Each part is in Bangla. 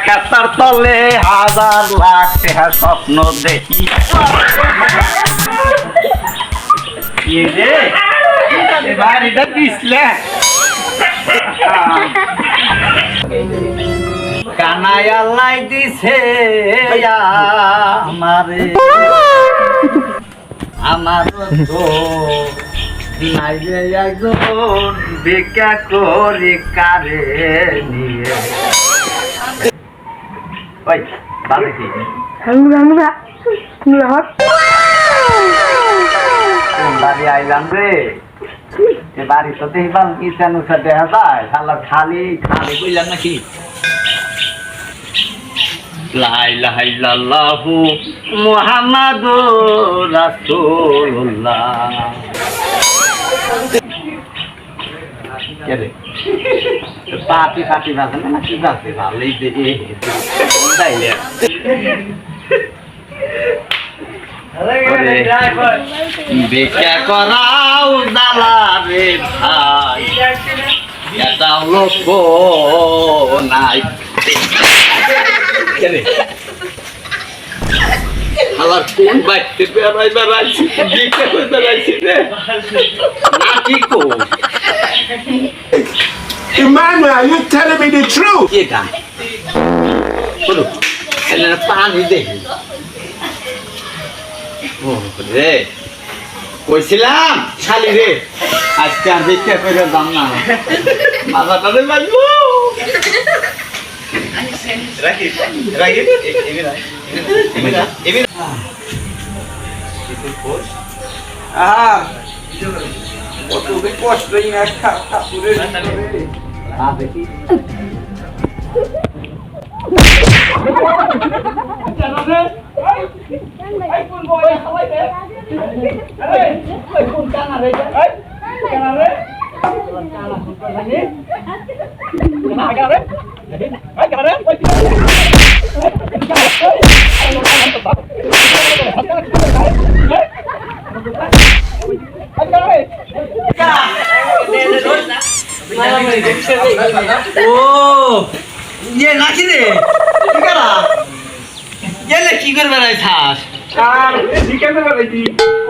খাতার তলে হাজার লাখ টাকা স্বপ্ন দেখি বাড়িটা দিসলে কানাই আল্লাহ দিছে আমারে আমার তো নাইলে একজন বেকা করে কারে নিয়ে ওই বাবা কি কোন বাড়ি আইলাম রে এ বাড়ি তো দেখবাম কি জানো দেখা যায় শালা খালি খালি কইলাম নাকি লা ইলাহা ইল্লাল্লাহু মুহাম্মাদুর রাসূলুল্লাহ কেরে পাটি পাটি বাজে না কি বাজে ভালোই দেখে তাইলে বেকা করাও জালা রে ভাই এটাও লোক নাই কেরে আমার কোন বাইতে বেড়াইছি বেকা করে বেড়াইছি রে না কি কো Emmanuel, you're telling me the truth. কি গান বলো এনে পানি দেখি ও রে কইছিলাম শালি রে আজকে আর দেখতে করে দাম না মাথাটা রে লাগবো রাখি রাখি এমনি কিছু কোষ কত কষ্টই না ঠাকুরের দেখি ও ইয়ে নাকি রে কি করে বেড়াইছাস আর ভিক্ষা করে বেড়াইছি।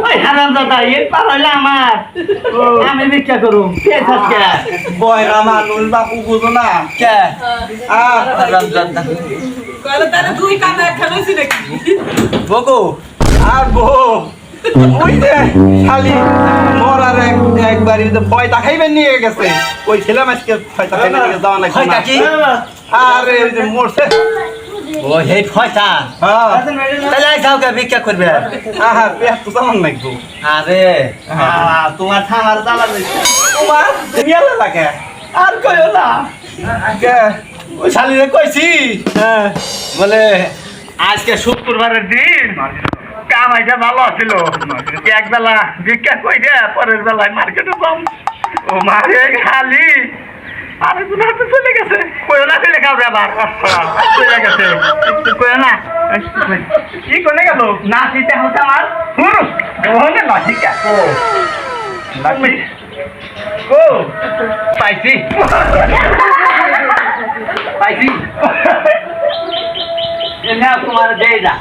ওই হারামজাদা এর পালাইলে আমার আমি ভিক্ষা করুম কে থাকবে বয়রা মানুষ বাপু বুঝো না কে আর হারামজাদা কইলে তারে দুই কানে খেলাইছি নাকি বগো আর বউ ওই যে খালি মরার একবারই যে ভয়টা খাইবেন নিয়ে গেছে ওই ছিলাম আজকে ভয়টা খাইবে নিয়ে যাওয়া না খয়টা কি আরে ওই যে মরছে ও হে খয়টা হ্যাঁ তাহলে কাউকে ভিক্ষা করবে আহার পেট তো সামান লাগবো আরে তোমার থামার জ্বালা রয়েছে তোমার দুনিয়ালে লাগে আর কইও না কে ওই শালিরে কইছি হ্যাঁ বলে আজকে শুক্রবারের দিন কামাইটা ভালো ছিল একবেলা ভিক্ষা কই দে পরের বেলায় মার্কেটে যাম ও মারে খালি আরে কোন হাতে চলে গেছে কই না চলে খাবে আবার চলে গেছে কই না কি কোনে গেল না দিতে হচ্ছে আমার ওহনে লাঠিকা ও লাঠি ও পাইছি পাইছি এনে তোমার দেই যা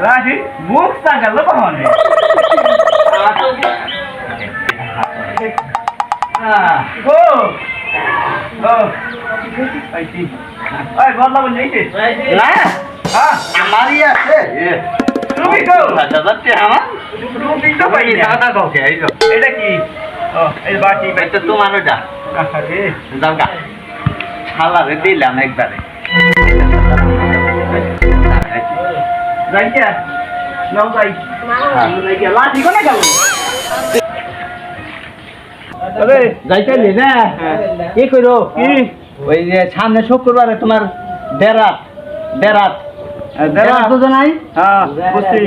রাজি মুখ সাগল কহনে ও ও পাইছি ওই বললা বলি না হ্যাঁ আমারই আছে তুমি কো দাদা যাচ্ছে আমার তুমি তো পাই দাদা কাউকে আইলো এটা কি ও এই বাটি এটা তোমারও যা আরে যাও গা শালা রে দিলাম একবারে যাইয়া নাও যাই না লাঠি কোনে গেল আরে যাইতে নি না কি কইরো কি ওই যে সামনে শুক্রবারে তোমার বেরাত বেরাত বেরাত তো জানাই হ্যাঁ বুঝছি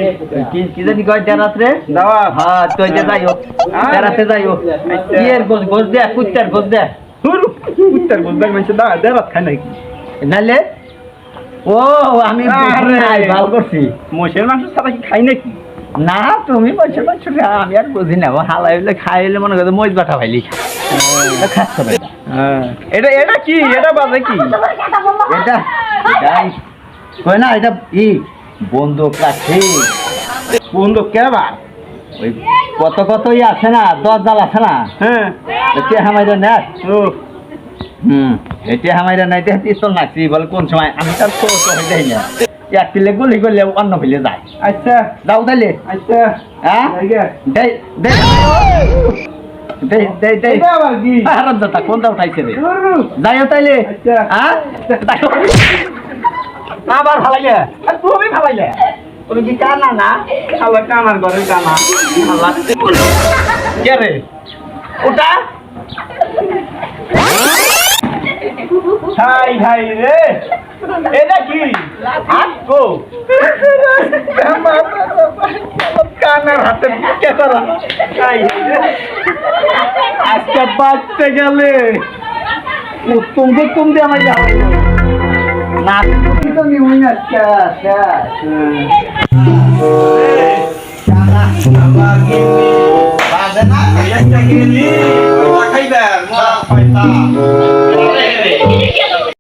কি কি জানি কয় বেরাত রে দাওয়া হ্যাঁ তুই যে যাইও বেরাতে যাইও কি এর গোজ দে কুত্তার গোজ দে উত্তর বুঝবে মানে দা দেরাত খাই নাকি নালে ও আমি ভালো করছি মোষের মাংস ছাড়া কি খাই নাকি না তুমি বলছো বলছো আমি আর বুঝি না হালাই খাইলে মনে করো মজ বাটা ভাইলি খাচ্ছ হ্যাঁ এটা এটা কি এটা বাজে কি এটা এটাই কই না এটা ই বন্দুক রাখছি বন্দুক কেবা ওই কত কতই আছে না 10 জাল আছে না হ্যাঁ এটা হামাইরা নেট ও এটা হামাইরা নাই এটা পিস্তল নাকছি বলে কোন সময় আমি তার তো হয়ে যাই না এক পিলে গুলি করলে অন্য ফেলে যায় আচ্ছা দাও তাইলে আচ্ছা হ্যাঁ জায়গা দেই দেই দেই দেই দেই এটা আবার কি হারাম দাতা কোনটা উঠাইছে রে ধরু। যাইও তাইলে আচ্ছা হ্যাঁ যাইও। আবার ভালাইলে আর তুমি ভালাইলে তুমি কি কানা না খালা কানার ঘরে কানা খালা কে রে ওটা হাই হাই রে এটা কি আটকো কানার হাতে কে করা হাই রে আজকে বাঁচতে গেলে তুমি তুমি আমার যাও না তুমি তো নিউই আজকে আমার গিনি বাজে না একটা গিনি খাইবে মরা খাইতা